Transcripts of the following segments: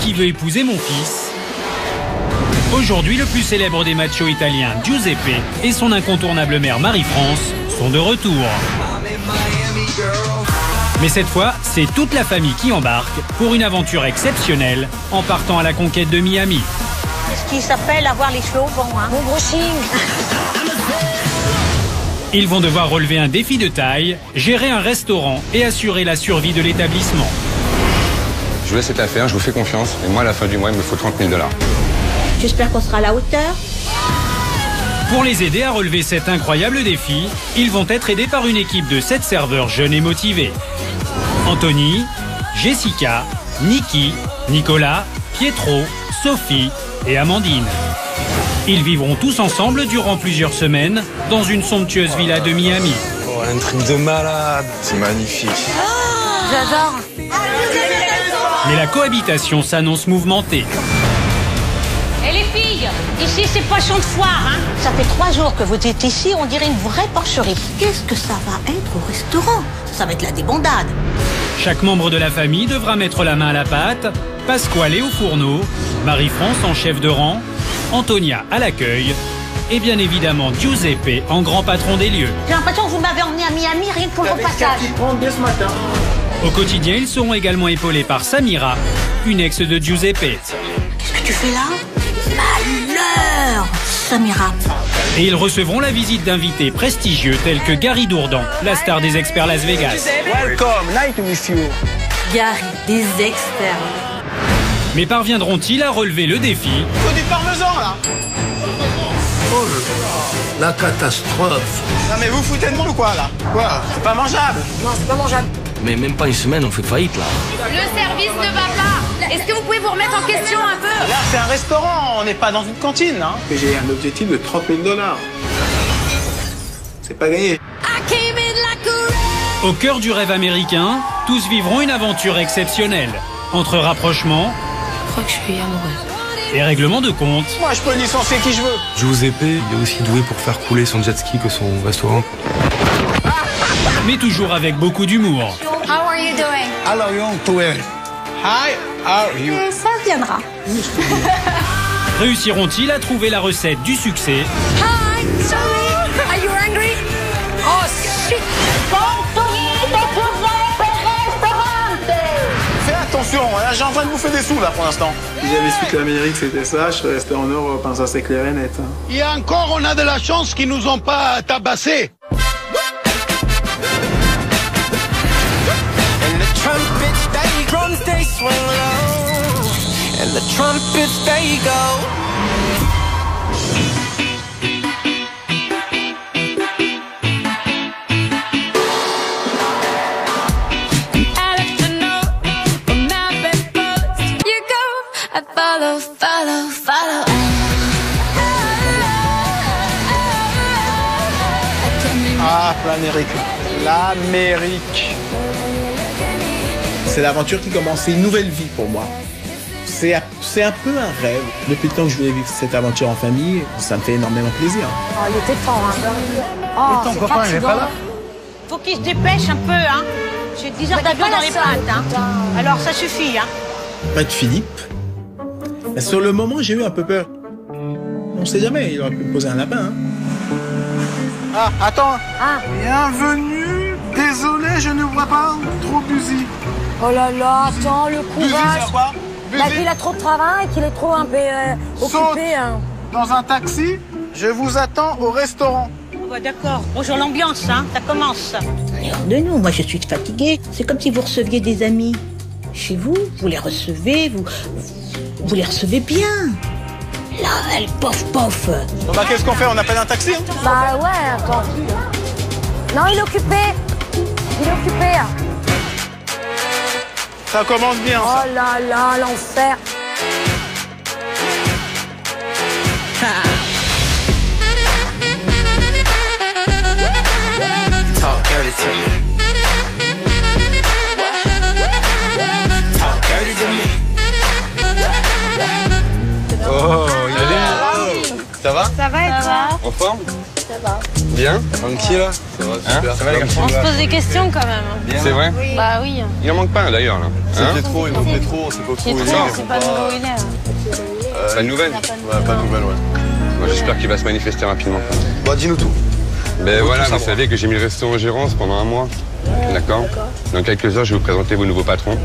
qui veut épouser mon fils? Aujourd'hui, le plus célèbre des machos italiens, Giuseppe, et son incontournable mère Marie-France sont de retour. Mais cette fois, c'est toute la famille qui embarque pour une aventure exceptionnelle en partant à la conquête de Miami. C'est ce qui s'appelle avoir les cheveux au vent, hein. Mon brushing. Ils vont devoir relever un défi de taille, gérer un restaurant et assurer la survie de l'établissement. Je vous laisse cette affaire, je vous fais confiance. Et moi, à la fin du mois, il me faut 30 000 $. J'espère qu'on sera à la hauteur. Pour les aider à relever cet incroyable défi, ils vont être aidés par une équipe de 7 serveurs jeunes et motivés. Anthony, Jessica, Niki, Nicolas, Pietro, Sophie et Amandine. Ils vivront tous ensemble durant plusieurs semaines dans une somptueuse villa de Miami. Oh, un truc de malade. C'est magnifique. J'adore. Mais la cohabitation s'annonce mouvementée. Et les filles, ici c'est poisson de foire, hein. Ça fait 3 jours que vous êtes ici, on dirait une vraie porcherie. Qu'est-ce que ça va être au restaurant? Ça va être la débandade. Chaque membre de la famille devra mettre la main à la pâte. Pasquale au fourneau, Marie-France en chef de rang, Antonia à l'accueil et bien évidemment Giuseppe en grand patron des lieux. J'ai l'impression que vous m'avez emmené à Miami rien que pour le passage. Au quotidien, ils seront également épaulés par Samira, une ex de Giuseppe. Qu'est-ce que tu fais là? Malheur, Samira. Et ils recevront la visite d'invités prestigieux tels que Gary Dourdan, la star des experts Las Vegas. Welcome, nice to meet you. Gary, des experts. Mais parviendront-ils à relever le défi? Faut du parmesan, là. Oh, la catastrophe. Non, mais vous foutez de moi ou quoi, là? Quoi? C'est pas mangeable. Non, c'est pas mangeable. Mais même pas une semaine, on fait faillite là. Le service ne va pas. Est-ce que vous pouvez vous remettre en question un peu? Là, c'est un restaurant, on n'est pas dans une cantine, hein. J'ai un objectif de 30 000 $. C'est pas gagné. Au cœur du rêve américain, tous vivront une aventure exceptionnelle. Entre rapprochement Je crois que je suis amoureuse. et règlement de compte. Moi, je peux licencier qui je veux. Giuseppe, il est aussi doué pour faire couler son jet ski que son restaurant. Mais toujours avec beaucoup d'humour. How are you doing? Alors, Hi, how are you? Ça viendra. Réussiront-ils à trouver la recette du succès? Hi, sorry. Are you hungry? Oh shit. Fais attention, là, j'ai en train de bouffer des sous, là, pour l'instant. Si j'avais su que l'Amérique c'était ça, je serais resté en Europe, hein, ça c'est clair et net. Hein. Et encore, on a de la chance qu'ils nous ont pas tabassés. And the trumpets, they drums, they swing low. And the trumpets, they go. I follow, follow, follow. Ah, l'Amérique. L'Amérique. C'est l'aventure qui commence, c'est une nouvelle vie pour moi. C'est un peu un rêve. Depuis le temps que je voulais vivre cette aventure en famille, ça me fait énormément plaisir. Oh, il était fort, hein. Oh, Ton copain, il est pas là? Faut qu'il se dépêche un peu, hein. J'ai 10 heures d'avion dans les pattes, hein. Alors, ça suffit, hein. Pas de Philippe. Mais sur le moment, j'ai eu un peu peur. On sait jamais, il aurait pu me poser un lapin. Hein. Ah, attends. Bienvenue. Désolé, je ne vois pas. Trop busy. Oh là là, attends, le Busy, courage. c'est quoi? Là, qu'il a trop de travail, qu'il est trop un peu occupé. Hein. Dans un taxi, je vous attends au restaurant. Oh, bah, d'accord. Bonjour l'ambiance, hein. Ça commence. De nous, moi je suis fatiguée. C'est comme si vous receviez des amis chez vous. Vous les recevez, vous les recevez bien. Là, elle pof. Bon, bah, qu'est-ce qu'on fait? On appelle un taxi, hein? Bah ouais, attends. Non, il est occupé. Hein. Ça commence bien, ça. Oh là là, l'enfer. Talk dirty to me. Talk dirty to me. Oh, il est là. Ça va? Ça va et toi? En forme? Ça va. Bien? Tranquille là? Ça va, super. Ça va les garçons? On se pose des questions quand même. C'est vrai? Bah oui. Il en manque pas un d'ailleurs là. C'est Pietro, il manque Pietro, on sait pas trop où il est. C'est pas nouveau où il est. Pas de nouvelles? Ouais, pas de nouvelles, ouais. Moi, j'espère qu'il va se manifester rapidement. Bon, dis-nous tout. Ben voilà, vous savez que j'ai mis le resto en gérance pendant un mois. D'accord? Dans quelques heures, je vais vous présenter vos nouveaux patrons.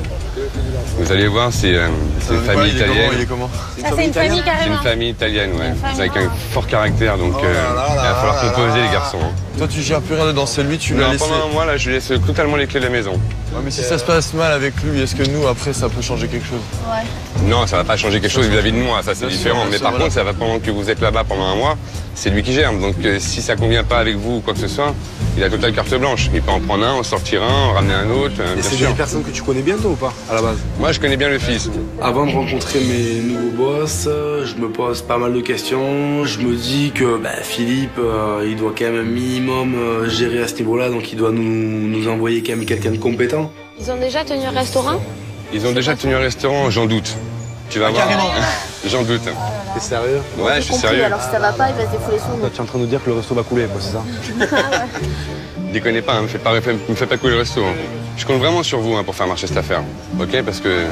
Vous allez voir, c'est une famille italienne. Il est comment? Ça, c'est une famille C'est carrément. une famille italienne, ouais. Avec un fort caractère, donc il va falloir composer les garçons. Toi, tu gères plus rien dedans, c'est lui, tu l'as Non, laissé. pendant un mois, là, je lui laisse totalement les clés de la maison. Ouais, mais si ça se passe mal avec lui, est-ce que nous, après, ça peut changer quelque chose? Ouais. Non, ça va pas changer quelque chose vis-à-vis de moi, ça c'est Bien sûr, différent. bien Mais sûr, par voilà. contre, ça va pendant que vous êtes là-bas pendant un mois, c'est lui qui gère. Donc si ça convient pas avec vous ou quoi que ce soit, il a totale carte blanche. Il peut en prendre un, en sortir un, en ramener un autre, Et bien c'est sûr. des personnes que tu connais bien toi ou pas, à la base? Moi, je connais bien le fils. Avant de rencontrer mes nouveaux boss, je me pose pas mal de questions. Je me dis que Philippe, il doit quand même un minimum gérer à ce niveau-là, donc il doit nous envoyer quand même quelqu'un de compétent. Ils ont déjà tenu un restaurant? Ils ont déjà tenu un restaurant, j'en doute. Tu vas voir. J'en doute. T'es sérieux? Ouais, je suis sérieux. Alors si ça va pas, il va se défouler son dos. Tu es en train de nous dire que le resto va couler, quoi, c'est ça? Déconnez pas, me fais pas couler le resto. Hein. Je compte vraiment sur vous pour faire marcher cette affaire. Ok? Parce que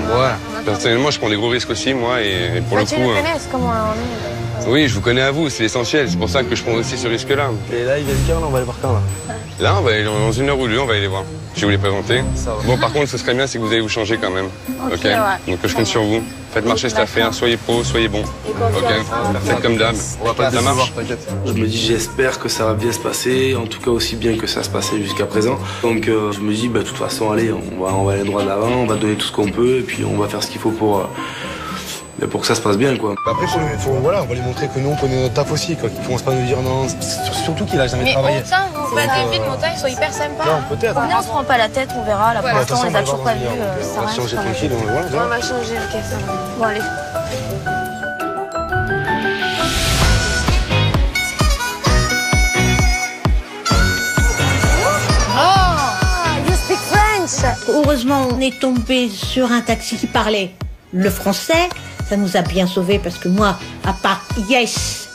personnellement, je prends des gros risques aussi, moi, et pour le coup. Tu le connais, comment on est? Oui, je vous connais à vous, c'est l'essentiel. C'est pour ça que je prends aussi ce risque-là. Et là, il vient de quand, là? On va aller voir quand, là? Là, on va aller dans 1 heure ou 2, on va aller les voir. Je vais vous les présenter. Ça va. Bon, par contre, ce serait bien, c'est que vous allez vous changer quand même. Ok, ouais. Donc, je compte sur vous. Faites marcher cette affaire, soyez pro, soyez bon. Ok? Faites comme d'hab. On va pas te Ça marche? décevoir, t'inquiète. Je me dis, j'espère que ça va bien se passer, en tout cas aussi bien que ça se passait jusqu'à présent. Donc je me dis, de toute façon, allez, on va aller droit de l'avant, on va donner tout ce qu'on peut, et puis on va faire ce qu'il faut pour que ça se passe bien, quoi. Après, voilà, on va lui montrer que nous, on connaît notre taf aussi, quoi. Qu'ils commencent pas à nous dire non, surtout qu'il a jamais travaillé. Montin, vous avez vu de Montin, ils sont hyper sympas. Non, peut-être. Venez, on se prend pas la tête, on verra. Là, pour De toute l'instant, on façon, les a on toujours va pas vus. on va changer tranquille, voilà. On va changer, ok, ça va. Bon, allez. You speak French. Heureusement, on est tombé sur un taxi qui parlait le français. Ça nous a bien sauvés parce que moi, à part Yes,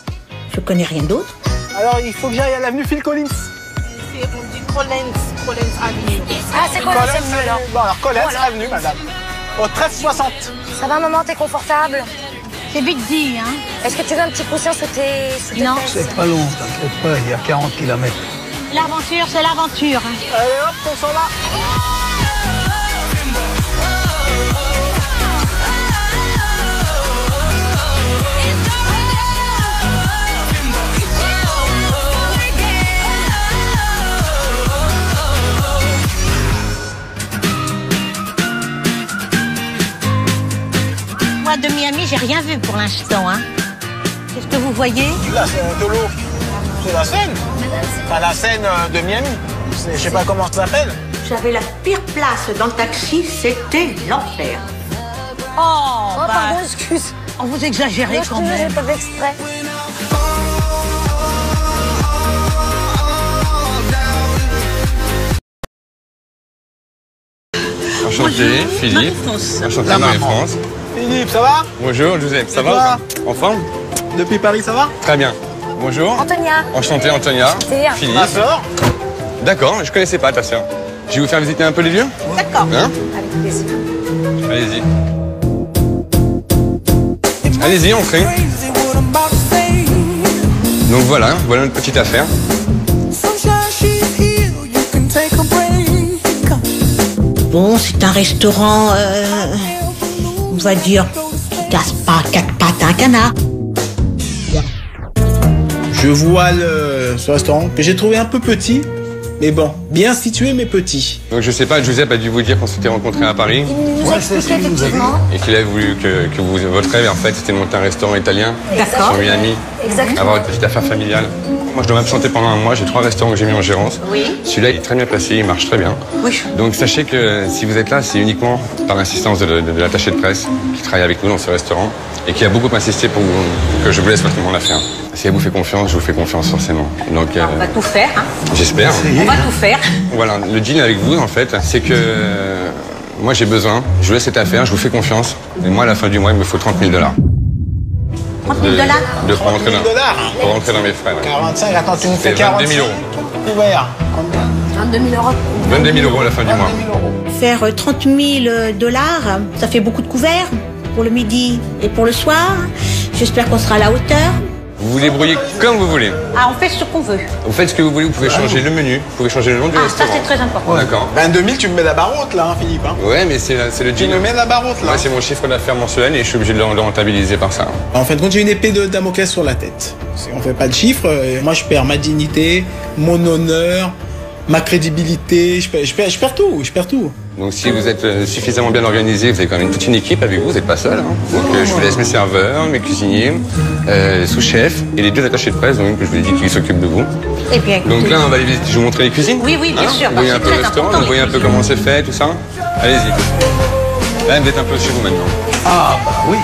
je connais rien d'autre. Alors, il faut que j'aille à l'avenue Phil Collins. C'est on dit Collins Avenue. Ah, c'est quoi Collins c'est mieux là? Avenue. Bon, alors, Collins Avenue, madame. Au 1360. Ça va, maman, t'es confortable? C'est vite dit, hein. Est-ce que tu veux un petit coussin sous tes Non. fesses? Pas long, t'inquiète pas, il y a 40 km. L'aventure, c'est l'aventure. Hein. Allez hop, on s'en va. Moi, de Miami, j'ai rien vu pour l'instant, hein. Qu'est-ce que vous voyez? Là, c'est de l'eau. C'est la Seine. Pas la Seine de Miami. Je sais pas comment ça s'appelle. J'avais la pire place dans le taxi, c'était l'enfer. Oh, Pardon, excuse. vous exagérez Moi, je te quand jure, j'ai même. pas fait exprès. Enchanté, Philippe. Enchanté, Marie-France. Philippe, ça va? Bonjour, Joseph. Ça Et va toi ou pas? En forme? Depuis Paris, ça va? Très bien. Bonjour. Antonia. Enchanté, Antonia. Théa. Philippe. Ma sœur? D'accord, je connaissais pas ta sœur. Je vais vous faire visiter un peu les lieux. D'accord. Hein? Avec plaisir. Allez-y. Allez-y, entrez. Donc voilà notre petite affaire. Bon, c'est un restaurant, on va dire, qui casse pas 4 pattes à un canard. Je vois ce restaurant que j'ai trouvé un peu petit, mais bon, bien situé mais petit. Donc je sais pas, Joseph a dû vous dire qu'on s'était rencontrés à Paris Il nous a expliqué effectivement. et qu'il avait voulu que votre rêve en fait c'était de monter un restaurant italien sur Miami, Exactement. avoir une petite affaire familiale. Moi je dois m'absenter pendant un mois, j'ai 3 restaurants que j'ai mis en gérance. Oui. Celui-là il est très bien placé, il marche très bien. Oui. Donc sachez que si vous êtes là, c'est uniquement par l'insistance de l'attaché de presse qui travaille avec nous dans ce restaurant et qui a beaucoup insisté pour que je vous laisse votre affaire. Si elle vous fait confiance, je vous fais confiance forcément. Donc On va tout faire, hein. j'espère. On va tout faire. Voilà, le deal avec vous en fait, c'est que moi j'ai besoin, je vous laisse cette affaire, je vous fais confiance. Et moi à la fin du mois, il me faut 30 000 $. 30 000 $. De pour rentrer 30 000 $. Pour rentrer dans mes frais. Ouais. 45, attends, tu nous fais C'est 45. 22 000 euros. Tout couvert. 22 000 euros. 22 000 euros à la fin du mois. Faire 30 000 $, ça fait beaucoup de couverts pour le midi et pour le soir. J'espère qu'on sera à la hauteur. Vous vous débrouillez comme vous voulez. Ah, on fait ce qu'on veut. Vous faites ce que vous voulez, vous pouvez changer le menu, vous pouvez changer le nom du Ah, ça restaurant. c'est très important. D'accord. 22 000, tu me mets la barre haute là, hein, Philippe. Hein. Ouais, mais c'est le Tu deal. me mets la barre haute là. Ouais, c'est mon chiffre d'affaires mensuel et je suis obligé de le rentabiliser par ça. En fin de compte, j'ai une épée de Damoclès sur la tête. On fait pas de chiffres, et moi je perds ma dignité, mon honneur, ma crédibilité, je perds tout. Donc si vous êtes suffisamment bien organisé, vous avez quand même toute une équipe avec vous, vous n'êtes pas seul. Hein. Donc je vous laisse mes serveurs, mes cuisiniers, sous-chefs et les 2 attachés de presse, donc, que je vous ai dit qui s'occupent de vous. Eh bien, Donc là, on va aller visiter, je vais vous montrer les cuisines. Oui, oui, bien sûr, Vous voyez un c'est peu le très restaurant, important, vous voyez un les peu cuisines. comment c'est fait, tout ça. Allez-y. Là, vous êtes un peu chez vous maintenant. Ah, bah oui.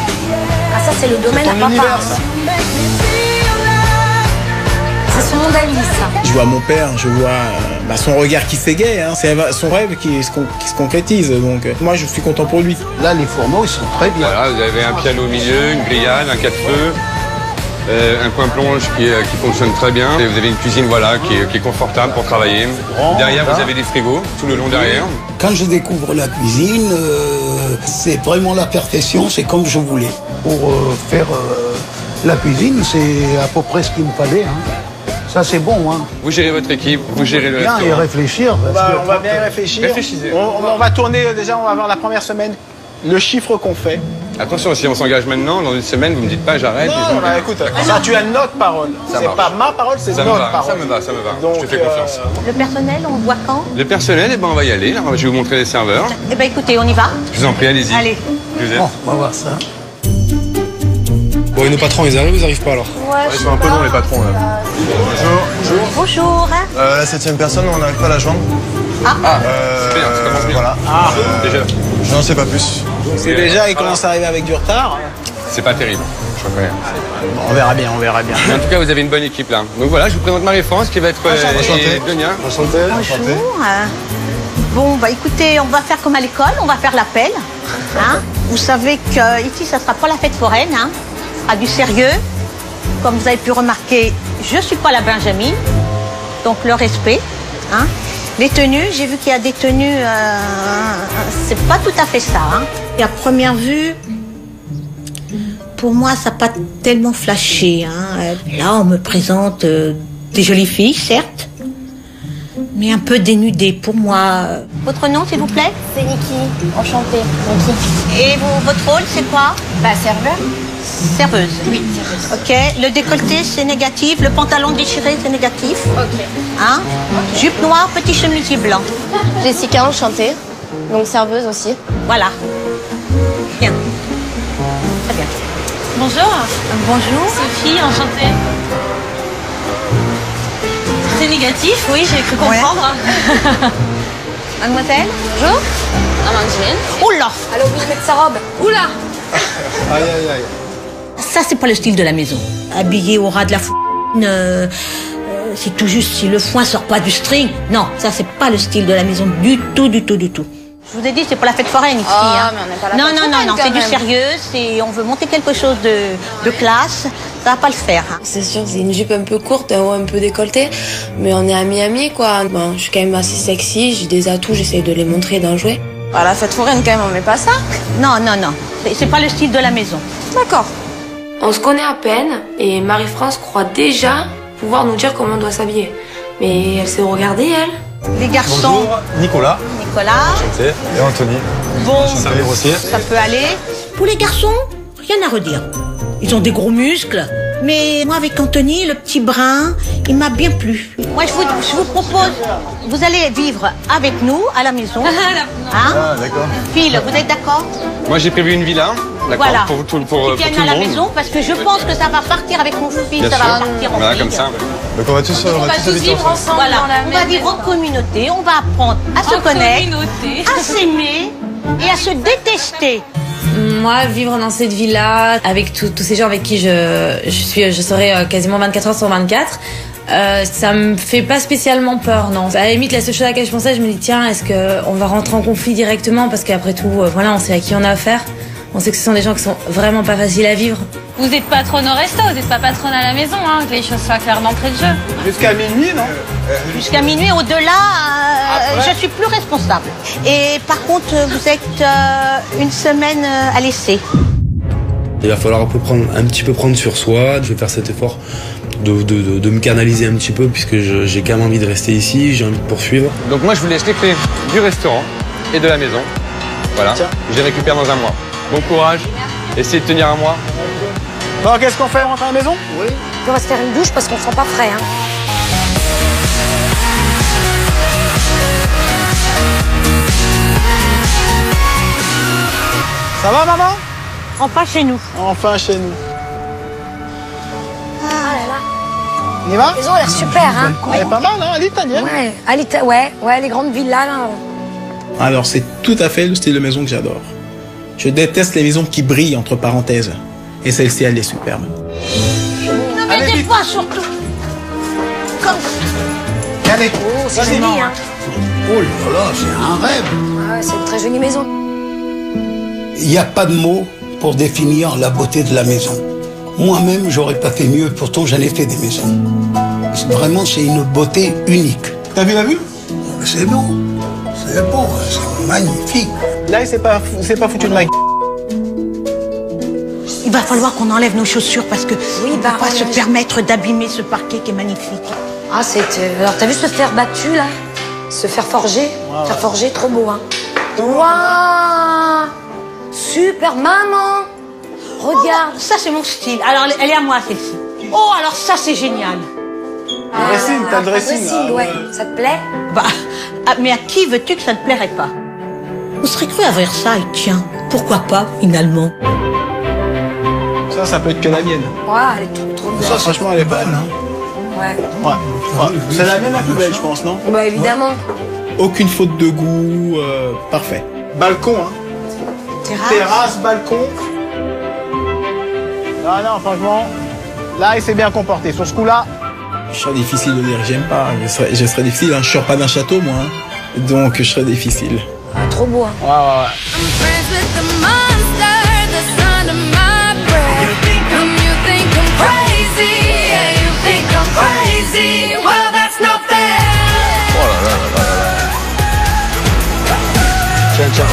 Ah, ça, c'est le domaine Ton à papa. univers, ça. C'est son monde à lui, ça. Je vois mon père, je vois son regard qui s'égaye, hein. C'est son rêve qui se concrétise. Donc moi je suis content pour lui. Là, les fourneaux, ils sont très bien. Voilà, vous avez un piano au milieu, une grillade, un 4-feux, un coin plonge qui fonctionne très bien. Et vous avez une cuisine qui est confortable pour travailler. Derrière, vous avez des frigos, tout le long derrière. Quand je découvre la cuisine, c'est vraiment la perfection, c'est comme je voulais. Pour faire la cuisine, c'est à peu près ce qu'il me fallait. Hein. Ça, c'est bon. Hein. Vous gérez votre équipe, vous gérez le Bien restaurant. et réfléchir. On va bien y réfléchir. Réfléchissez. On va tourner déjà, on va voir la première semaine. Le chiffre qu'on fait. Attention, si on s'engage maintenant, dans une semaine, vous me dites pas j'arrête. Non, bah, écoute, ça tu as notre parole. Ça C'est marche. pas ma parole, c'est Ça me notre va, parole. ça me va. Donc, je te fais confiance. Le personnel, on le voit quand? Le personnel, on va y aller. Là, je vais vous montrer les serveurs. Eh bien, écoutez, on y va. Je vous en prie, allez-y. Allez. Vous êtes. Bon, on va voir ça. Bon, et nos patrons, ils arrivent ou ils arrivent pas alors? Ils sont un peu longs, les patrons, là. Bonjour. La 7e personne, on n'arrive pas à la joindre. C'est bien, ça commence bien. Voilà. Déjà, Je n'en sais pas plus. C'est déjà, il commence à arriver avec du retard. c'est pas terrible. Je reconnais. Bon, on verra bien. Mais en tout cas, vous avez une bonne équipe là. Donc voilà, je vous présente Marie-France qui va être et Donia. Enchanté. Bonjour. Bon, bah écoutez, on va faire comme à l'école, on va faire l'appel. Hein. Vous savez que ici, ça sera pas la fête foraine, hein. Ce sera du sérieux. Comme vous avez pu remarquer, je suis pas la Benjamin, donc le respect. Hein. Les tenues, j'ai vu qu'il y a des tenues, c'est pas tout à fait ça. Hein. Et à première vue, pour moi, ça n'a pas tellement flashé. Hein. Là, on me présente des jolies filles, certes, mais un peu dénudées pour moi. Votre nom, s'il vous plaît? C'est Niki. Enchantée, Niki. Et votre rôle, c'est quoi? Bah, serveur. Serveuse. Oui, serveuse. Ok. Le décolleté, c'est négatif. Le pantalon déchiré, c'est négatif. Ok. Hein? Jupe noire, petit chemisier blanc. Jessica, enchantée. Donc, serveuse aussi. Voilà. Bien. Très bien. Bonjour. Bonjour. Sophie, enchantée. C'est négatif, oui, j'ai cru comprendre. Mademoiselle? Bonjour. Amandine. Oula! Elle a oublié de mettre sa robe. Oula. Aïe, aïe, aïe. Ça, c'est pas le style de la maison. Habillé au ras de la c'est tout juste si le foin sort pas du string. Non, ça, c'est pas le style de la maison du tout. Je vous ai dit, c'est pas la fête foraine ici. Ah, hein. mais on n'est pas la non, fête non, foraine, non, quand c'est du même. sérieux. On veut monter quelque chose de classe. Ça va pas le faire. Hein. C'est sûr, c'est une jupe un peu courte, un haut un peu décolleté, mais on est à Miami, quoi. Bon, je suis quand même assez sexy, j'ai des atouts, j'essaie de les montrer, d'en jouer. À la fête foraine, quand même, on met pas ça. Non. C'est pas le style de la maison. D'accord. On se connaît à peine, et Marie-France croit déjà pouvoir nous dire comment on doit s'habiller. Mais elle s'est regardée, elle. Les garçons. Bonjour, Nicolas. Nicolas. Et Anthony. Bon, Ça aussi. ça peut aller. Pour les garçons, rien à redire. Ils ont des gros muscles. Mais moi, avec Anthony, le petit brun, il m'a bien plu. Moi, je vous propose, vous allez vivre avec nous à la maison. Hein? Ah, d'accord. Phil, vous êtes d'accord? Moi, j'ai prévu une villa, d'accord, Voilà. pour tout Qui viennent à le la monde. maison, parce que je pense que ça va partir avec mon fils, Bien ça sûr. va partir en Voilà, vrille. comme ça. Donc on va tous habiter ensemble. Voilà, on va vivre en communauté, on va apprendre à se connaître, à s'aimer et à se détester. Moi, vivre dans cette villa, avec tous ces gens avec qui je serai quasiment 24 heures sur 24, ça me fait pas spécialement peur, non. À la limite, la seule chose à laquelle je pensais, je me dis, tiens, est-ce qu'on va rentrer en conflit directement? Parce qu'après tout, voilà, on sait à qui on a affaire. On sait que ce sont des gens qui sont vraiment pas faciles à vivre. Vous êtes patronne au resto, vous n'êtes pas patronne à la maison, hein, que les choses soient claires d'entrée de jeu. Jusqu'à minuit, non? Jusqu'à minuit, au-delà, je suis plus responsable. Et par contre, vous êtes une semaine à l'essai. Il va falloir un petit peu prendre sur soi. Je vais faire cet effort de me canaliser un petit peu puisque j'ai quand même envie de rester ici, j'ai envie de poursuivre. Donc moi je vous laisse les clés du restaurant et de la maison. Voilà, je les récupère dans un mois. Bon courage, essayez de tenir un mois. Bon, qu'est-ce qu'on fait? On rentre à la maison? Oui. On va se faire une douche parce qu'on sent pas frais. Hein. Ça va, maman? Enfin chez nous. Enfin chez nous. Ah là là. On y va? La maison a l'air super, hein. Elle est pas mal, hein? Elle est italienne. Ouais, les grandes villas, là. Alors, c'est tout à fait le style de maison que j'adore. Je déteste les maisons qui brillent, entre parenthèses. Et celle-ci, elle est superbe. Ne mettez pas surtout. Comme ça. Allez. Oh, c'est joli, hein. Oh là là, c'est un rêve. Ouais, c'est une très jolie maison. Il n'y a pas de mots pour définir la beauté de la maison. Moi-même, j'aurais pas fait mieux, pourtant j'en ai fait des maisons. Vraiment, c'est une beauté unique. T'as vu la vue? C'est bon, c'est magnifique. Là, c'est pas foutu de ma gueule. Il va falloir qu'on enlève nos chaussures parce que on ne peut pas se permettre d'abîmer ce parquet qui est magnifique. Ah, alors, t'as vu ce fer battu, là? Ce fer forgé? Wow. Fer forgé, trop beau, hein. Waouh! Super, maman! Regarde. Oh, ça, c'est mon style. Alors, elle est à moi, celle-ci. Oh, alors ça, c'est génial. Le dressing, t'as le dressing. Ouais. Ça te plaît? Bah, mais à qui veux-tu que ça ne plairait pas? On serait cru à Versailles, tiens. Pourquoi pas, finalement? Ça peut être que la mienne. Ouais, elle est trop bien. Ça, franchement, elle est bonne, hein. Ouais. C'est la mienne la plus belle, je pense, non? Bah, évidemment. Aucune faute de goût, parfait. Balcon, hein. Terrasse, balcon. Non, franchement, là, il s'est bien comporté. Sur ce coup-là, Je serais difficile de dire que j'aime pas. Je serais difficile, hein. Je sors pas d'un château, moi. Hein. Donc, je serais difficile. Ah, trop beau, hein. Ouais. Tiens.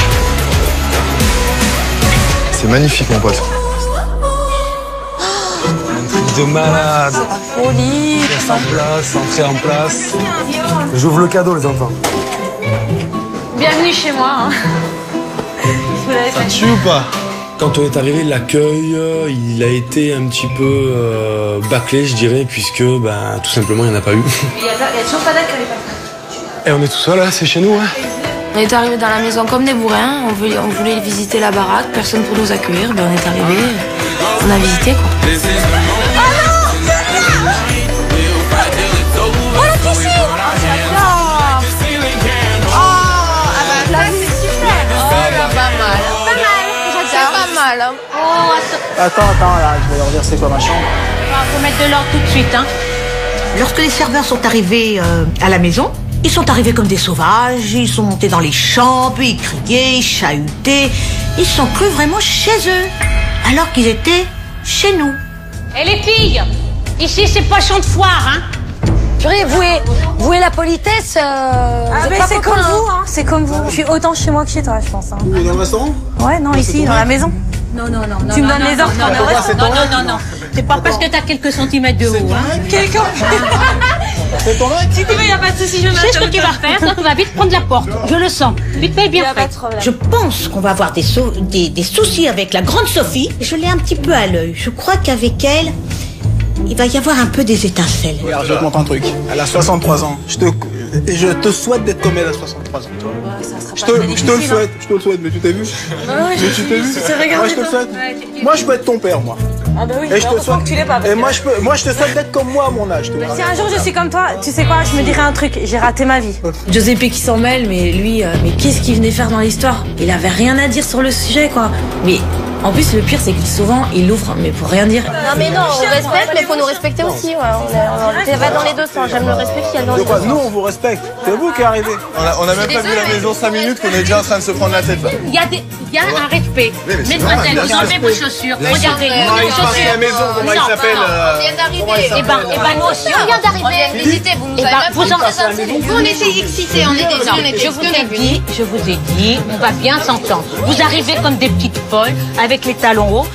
C'est magnifique, mon pote. Un truc de malade. Folie. Pièce en place, entrée en place. J'ouvre le cadeau, les enfants. Bienvenue chez moi. Hein. Vous l'avez Ça fait. tue ou pas? Quand on est arrivé, l'accueil, il a été un petit peu bâclé, je dirais, puisque tout simplement, il n'y en a pas eu. Il y a toujours pas d'accueil. Et on est tout seul, là, c'est chez nous, hein. On est arrivé dans la maison comme des bourrins, on voulait visiter la baraque, personne pour nous accueillir, on est arrivé, on a visité quoi. Oh, la piscine! Attends, là, je vais leur dire c'est quoi ma chambre. Faut mettre de l'ordre tout de suite, hein. Lorsque les serveurs sont arrivés à la maison, ils sont arrivés comme des sauvages, ils sont montés dans les chambres, ils criaient, ils chahutaient. Ils se sont crus vraiment chez eux, alors qu'ils étaient chez nous. Et les filles, ici c'est pas champ de foire, hein. Purée, vouer la politesse, C'est comme vous, hein, c'est comme vous. Je suis autant chez moi que chez toi, je pense. Hein. Où, dans le restaurant? Ouais, non, ici, dans la maison. Non. Tu me donnes les ordres quand on reste. Non. C'est pas parce que t'as quelques centimètres de haut, hein. Quelqu'un. C'est ton mec? Si tu veux, y a pas de souci, je Tu sais ce que tu vas faire, toi, tu vas vite prendre la porte. Je le sens. Vite fait, bien fait. Je pense qu'on va avoir des soucis avec la grande Sophie. Je l'ai un petit peu à l'œil. Je crois qu'avec elle, il va y avoir un peu des étincelles. Regarde, je te montre un truc. Elle a 63 ans. Je te souhaite d'être comme elle à 63 ans, toi. Je te le souhaite, mais tu t'es vu? Mais tu t'es vu? Moi, je te le souhaite. Moi, je peux être ton père, moi. Ah bah oui, Et je te souhaite que tu l'es pas. Et moi, je te souhaite d'être comme moi à mon âge. Si un jour je suis comme toi, tu sais quoi, je me dirais un truc, j'ai raté ma vie. Giuseppe qui s'en mêle, mais lui, mais qu'est-ce qu'il venait faire dans l'histoire? Il avait rien à dire sur le sujet, quoi. Mais En plus, le pire, c'est que souvent, il l'ouvre, mais pour rien dire. Non, mais non, on respecte, mais il faut nous respecter aussi. Ouais. Ça va dans les deux sens. J'aime le respect qui a dans les deux sens. Nous, on vous respecte. C'est vous qui arrivez. On a même pas vu la maison 5 minutes qu'on est déjà en train de se prendre la tête là. Il y a un respect. Mademoiselle, vous enlevez vos chaussures. Regardez, il se passe la maison, comment il s'appelle On vient d'arriver. Eh ben, nous aussi, on vient d'arriver. Visitez, vous nous avez Vous, on était excités, on était je vous ai dit, on va bien s'entendre. Vous arrivez comme des petites folles, avec les talons hauts.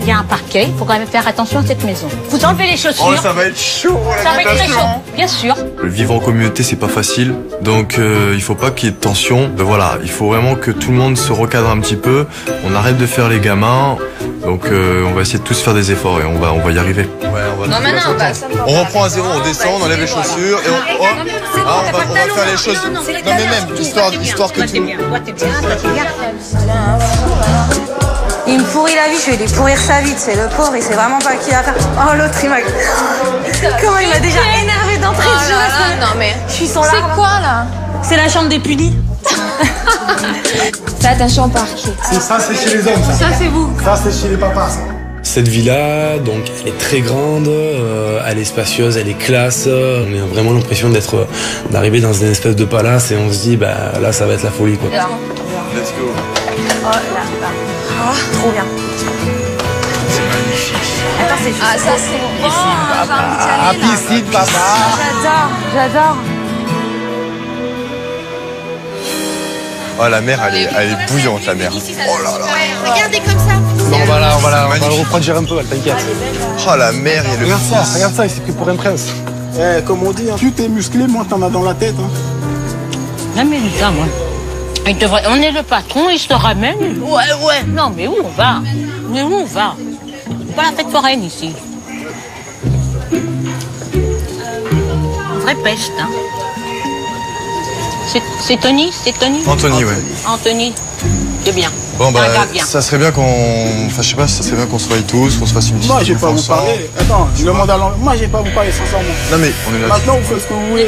Il y a un parquet, il faut quand même faire attention à cette maison. Vous enlevez les chaussures. Oh, ça va être chaud, ça va être très chaud, bien sûr. Le vivre en communauté, c'est pas facile, donc il faut pas qu'il y ait de tension. Voilà, il faut vraiment que tout le monde se recadre un petit peu. On arrête de faire les gamins, donc on va essayer de tous faire des efforts et on va y arriver. Ouais, on reprend à zéro, on descend, on enlève les chaussures et on va faire les choses. Non mais même histoire que tout. Il me pourrit la vie, je vais lui pourrir sa vie, c'est le pauvre, il sait vraiment pas qui va faire. Oh l'autre il m'a... Comment il m'a déjà énervé d'entrée de jeu. Non mais... Je suis son larme. C'est quoi là? C'est la chambre des punis. Fais attention au parquet. Ça c'est chez les hommes ça. Ça c'est vous. Ça c'est chez les papas ça. Cette villa, donc, elle est très grande, elle est spacieuse, elle est classe. On a vraiment l'impression d'arriver dans une espèce de palace et on se dit, bah là, ça va être la folie, quoi. Let's go. Oh là. Oh, trop bien. C'est magnifique. Attends, c'est juste. Ah, ça c'est bon. Piscine, papa. J'adore. Oh, la mer, elle est bouillante, la mer. Oh là là. Regardez comme ça. Bon, on va le refroidir un peu, t'inquiète. Oh, la mer, il y a le Regarde ça, il s'est pris pour un prince. Comme on dit, plus t'es musclé, moins t'en as dans la tête. Non mais ça, moi. On est le patron, il se ramène. Ouais. Non, mais où on va? C'est pas la fête foraine ici. Vraie peste, hein. C'est Tony? Anthony, ouais. Anthony, c'est bien. Bon, bah, ça serait bien qu'on... Enfin, je sais pas, ça serait bien qu'on se voie tous, qu'on se fasse une petite... Moi, j'ai pas vous parler. Attends, le monde à l'envers. Moi, j'ai pas vous parler sincèrement. Non, mais on est là. Maintenant, vous faites ce que vous voulez.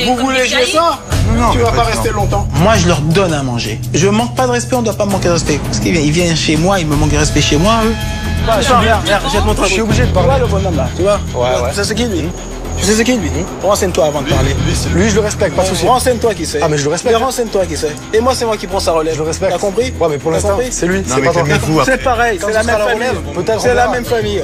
Vous voulez jouer ça? Non, tu vas pas rester longtemps. Moi, je leur donne à manger. Je manque pas de respect, on doit pas me manquer de respect. Parce qu'ils viennent chez moi, ils me manquent de respect chez moi, eux. Regarde, je vais te montrer. Je suis obligé de parler. Tu vois le bonhomme là, tu vois? Ouais. Tu sais ce qu'il lui? Tu sais ce qu'il lui? Renseigne-toi avant de parler. Lui, je le respecte, pas de souci. Renseigne-toi qui c'est. Ah, mais je le respecte. Renseigne-toi qui c'est. Et moi, c'est moi qui prends sa relève. Je le respecte. T'as compris? Ouais, mais pour l'instant, c'est lui. C'est pas toi. C'est pareil, c'est la même famille. C'est la même famille.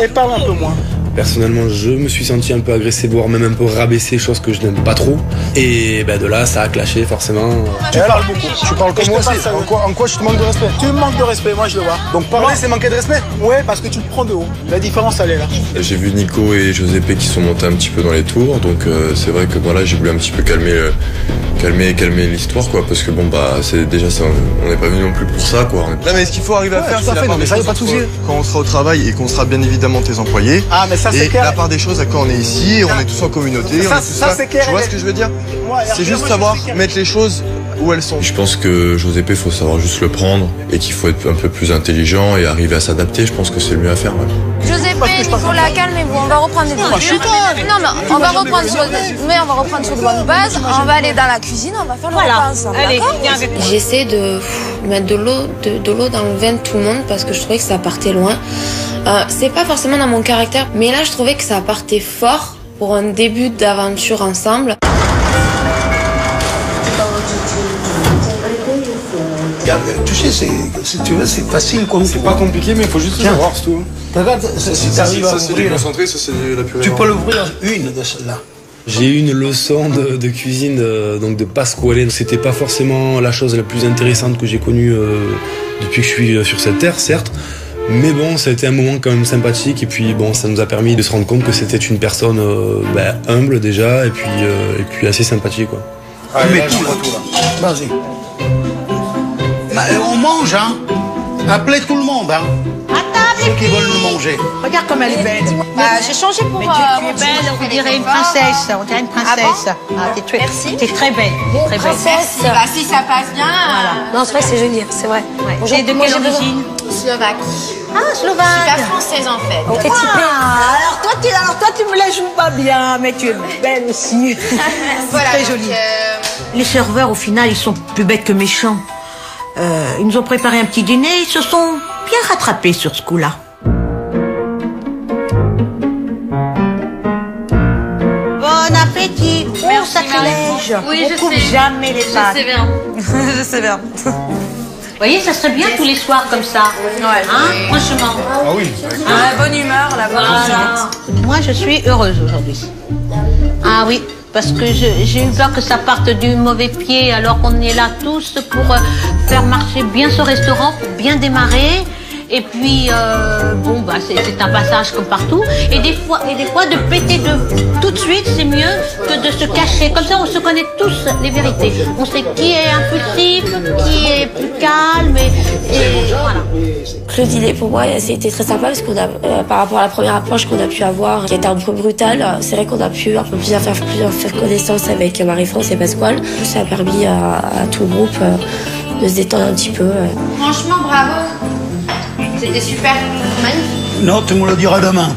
Et parle un peu moins. Personnellement, je me suis senti un peu agressé, voire même un peu rabaissé, chose que je n'aime pas trop. Et ben de là, ça a clashé forcément. Tu parles beaucoup. Tu parles comme moi aussi. En quoi je te manque de respect? Tu me manques de respect, moi je le vois. Donc parler, c'est manquer de respect? Ouais, parce que tu te prends de haut. La différence, elle est là. J'ai vu Nico et Giuseppe qui sont montés un petit peu dans les tours, donc c'est vrai que voilà, j'ai voulu un petit peu calmer l'histoire, quoi, parce que bon bah c'est déjà ça, on n'est pas venu non plus pour ça, quoi. Non mais ce qu'il faut arriver à faire, c'est la part des choses quand on sera au travail et qu'on sera bien évidemment tes employés. Ah mais ça c'est clair. La part des choses quand on est ici, on est tous en communauté, ça c'est clair. Tu vois ce que je veux dire? C'est juste savoir mettre les choses où elles sont. Je pense que Giuseppe, il faut savoir juste le prendre et qu'il faut être un peu plus intelligent et arriver à s'adapter. Je pense que c'est le mieux à faire. Ouais. Giuseppe, Nicolas, calmez-vous, on va reprendre des trucs. Non mais on va reprendre sur de bonnes bases. On va aller dans la cuisine, on va faire le repas ensemble. Allez, viens avec moi. J'essaie de mettre de l'eau dans le vin de tout le monde parce que je trouvais que ça partait loin. C'est pas forcément dans mon caractère, mais là je trouvais que ça partait fort pour un début d'aventure ensemble. Tu sais, si tu veux, c'est facile comme c'est pas compliqué, mais il faut juste le savoir, c'est tout. Regarde, si tu arrives à ouvrir, concentré, ça c'est la purée. Tu peux l'ouvrir une de celles-là. J'ai eu une leçon de cuisine donc de Pasquale. C'était pas forcément la chose la plus intéressante que j'ai connue depuis que je suis sur cette terre, certes. Mais bon, ça a été un moment quand même sympathique et puis bon, ça nous a permis de se rendre compte que c'était une personne humble déjà et puis assez sympathique, quoi. Allez, tu mets tout là. Vas-y. On mange, hein. Appelez tout le monde, hein. Ceux qui veulent nous manger. Regarde comme elle est belle. J'ai changé pour... Mais tu es belle, on dirait une princesse. On dirait une princesse. Merci. T'es très belle. Très belle. Princesse. Bah si ça passe bien. Non, c'est vrai, c'est joli, c'est vrai. T'es de quelle origine? Slovaque. Ah, slovaque. Je suis pas française en fait. T'es typée. Alors toi, tu me la joues pas bien, mais tu es belle aussi. Voilà. Très jolie. Les serveurs, au final, ils sont plus bêtes que méchants. Ils nous ont préparé un petit dîner, ils se sont bien rattrapé sur ce coup-là. Bon appétit. Oh, sacrilège. Oui, on coupe jamais les pâtes. Je sais bien. Je sais bien. Vous voyez, ça serait bien tous les soirs comme ça. Ouais. Hein, franchement. Ah oui. La bonne humeur, la bonne ambiance. Moi, je suis heureuse aujourd'hui. Ah oui, parce que j'ai eu peur que ça parte du mauvais pied alors qu'on est là tous pour faire marcher bien ce restaurant, pour bien démarrer. Et puis, bon, bah, c'est un passage comme partout. Et des fois, de péter tout de suite, c'est mieux que de se cacher. Comme ça, on se connaît tous les vérités. On sait qui est impulsif, qui est plus calme, et voilà. Le dîner, pour moi, c'était très sympa parce qu'on a, par rapport à la première approche qu'on a pu avoir, qui était un peu brutale, c'est vrai qu'on a pu un peu bien faire connaissance avec Marie-France et Pasquale. Ça a permis à tout le groupe de se détendre un petit peu. Franchement, bravo. C'était super, magnifique. Non, tu me le diras demain.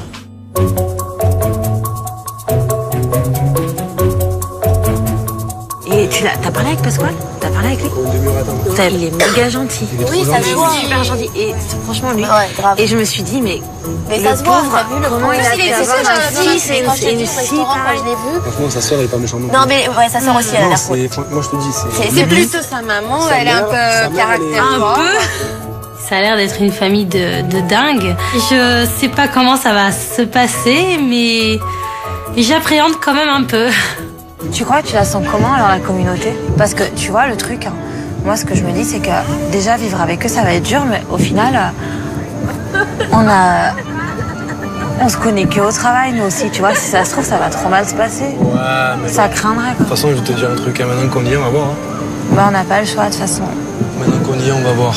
Et t'as parlé avec Pasquale? T'as parlé avec lui? Il est méga gentil. Oui, ça se voit. Super gentil. Et franchement, lui. Ouais, grave. Et je me suis dit, mais ça se voit, pauvre, t'as vu le comment il a pu avoir un fils et une fille quand je l'ai vu. Franchement, sa soeur, elle est pas méchante. Non, mais ouais, sa soeur aussi, elle a l'air cool. Moi, je te dis, C'est plutôt sa maman, elle est un peu caractère fort. Ça a l'air d'être une famille de dingue. Je sais pas comment ça va se passer, mais j'appréhende quand même un peu. Tu crois que tu la sens comment alors la communauté? Parce que tu vois le truc, hein, moi ce que je me dis c'est que déjà vivre avec eux ça va être dur, mais au final on se connaît que au travail nous aussi, tu vois, si ça se trouve ça va trop mal se passer. Ouais, mais ça craindrait quoi. De toute façon, je vais te dire un truc, hein, maintenant qu'on y est, on va voir. Hein. Bah on n'a pas le choix de toute façon. Maintenant qu'on y est, on va voir.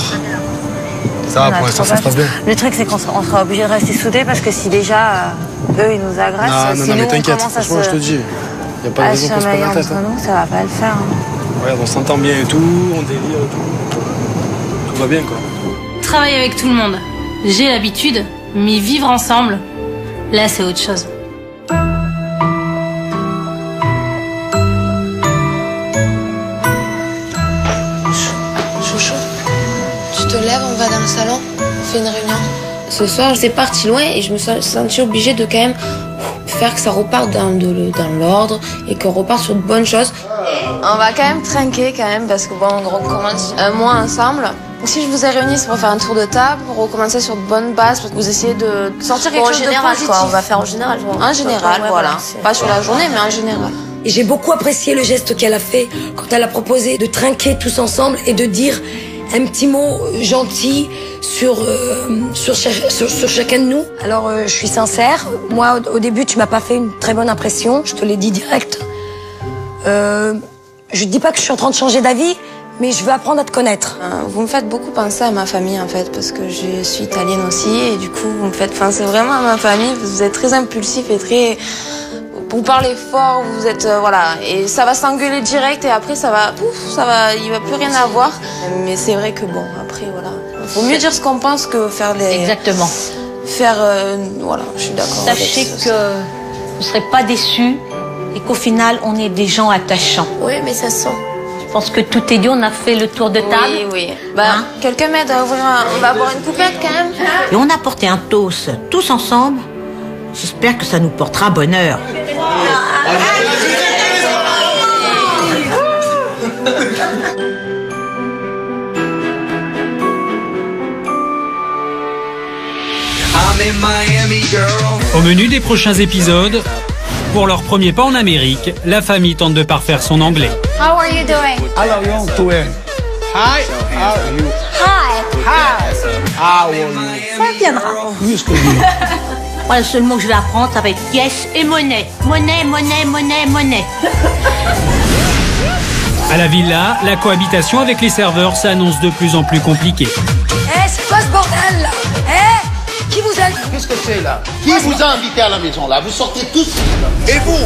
Ça va, pour l'instant, ça se passe bien. Le truc c'est qu'on sera obligé de rester soudés parce que si déjà eux ils nous agressent, non, si mais nous on t'inquiète, commence à franchement, je te dis. Y a pas de raison qu'on se prenne la tête. entre nous, ça va pas le faire. Hein. Ouais, on s'entend bien et tout, on délire et tout. Tout va bien quoi. Travailler avec tout le monde, j'ai l'habitude, mais vivre ensemble, là c'est autre chose. Chouchou, tu te lèves, on va dans le salon, on fait une réunion. Ce soir, c'est parti loin et je me suis sentie obligée de quand même faire que ça reparte dans l'ordre et qu'on reparte sur de bonnes choses. On va quand même trinquer quand même parce que bon, on recommence un mois ensemble. Si je vous ai réunis, c'est pour faire un tour de table, pour recommencer sur de bonnes bases, pour que vous essayez de sortir quelque chose de positif. Quoi, on va faire en général. En général, voilà. Pas sur la journée, mais en général. Et j'ai beaucoup apprécié le geste qu'elle a fait quand elle a proposé de trinquer tous ensemble et de dire un petit mot gentil sur chacun de nous. Alors, je suis sincère. Moi, au début, tu m'as pas fait une très bonne impression. Je te l'ai dit direct. Je dis pas que je suis en train de changer d'avis, mais je veux apprendre à te connaître. Vous me faites beaucoup penser à ma famille, en fait, parce que je suis italienne aussi, et du coup, vous me faites penser vraiment à ma famille. Vous êtes très impulsif et très... Vous parlez fort, vous êtes... voilà. Et ça va s'engueuler direct, et après, ça va... il va plus rien avoir. Mais c'est vrai que, bon, après, voilà. Faut mieux dire ce qu'on pense que faire les... Exactement. Voilà, je suis d'accord. Sachez que vous ne serez pas déçus et qu'au final, on est des gens attachants. Oui, mais ça sent. Je pense que tout est dit, on a fait le tour de table. Oui. Bah, quelqu'un m'aide à ouvrir On va boire une coupette quand même. Et on a porté un toast tous ensemble. J'espère que ça nous portera bonheur. Au menu des prochains épisodes, pour leur premier pas en Amérique, la famille tente de parfaire son anglais. How are you doing? How are you doing? Hi, how are you? Hi. How are you? Ça viendra. Oui, ce que je dis. Voilà, le seul mot que je vais apprendre, ça va être yes et monnaie. Monnaie. À la villa, la cohabitation avec les serveurs s'annonce de plus en plus compliquée. C'est quoi ce bordel là? Qui vous a... Qu'est-ce que c'est là? Qui vous a invité à la maison là? Vous sortez tous. Et vous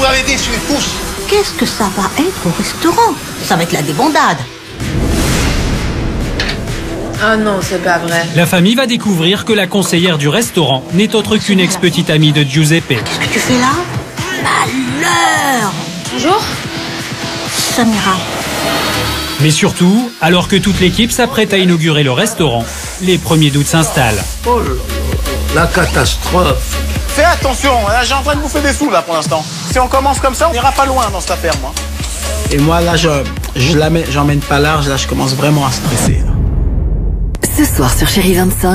m'avez déçus tous. Qu'est-ce que ça va être au restaurant? Ça va être la débandade. Ah non, c'est pas vrai. La famille va découvrir que la conseillère du restaurant n'est autre qu'une ex-petite amie de Giuseppe. Qu'est-ce que tu fais là? Malheur! Bonjour. Samira. Mais surtout, alors que toute l'équipe s'apprête à inaugurer le restaurant, les premiers doutes s'installent. Oh là là, la catastrophe. Fais attention, là j'ai en train de bouffer des sous là pour l'instant. Si on commence comme ça, on n'ira pas loin dans cette affaire, moi. Et moi là, j'emmène pas large, là je commence vraiment à stresser. Ce soir sur Chérie 25.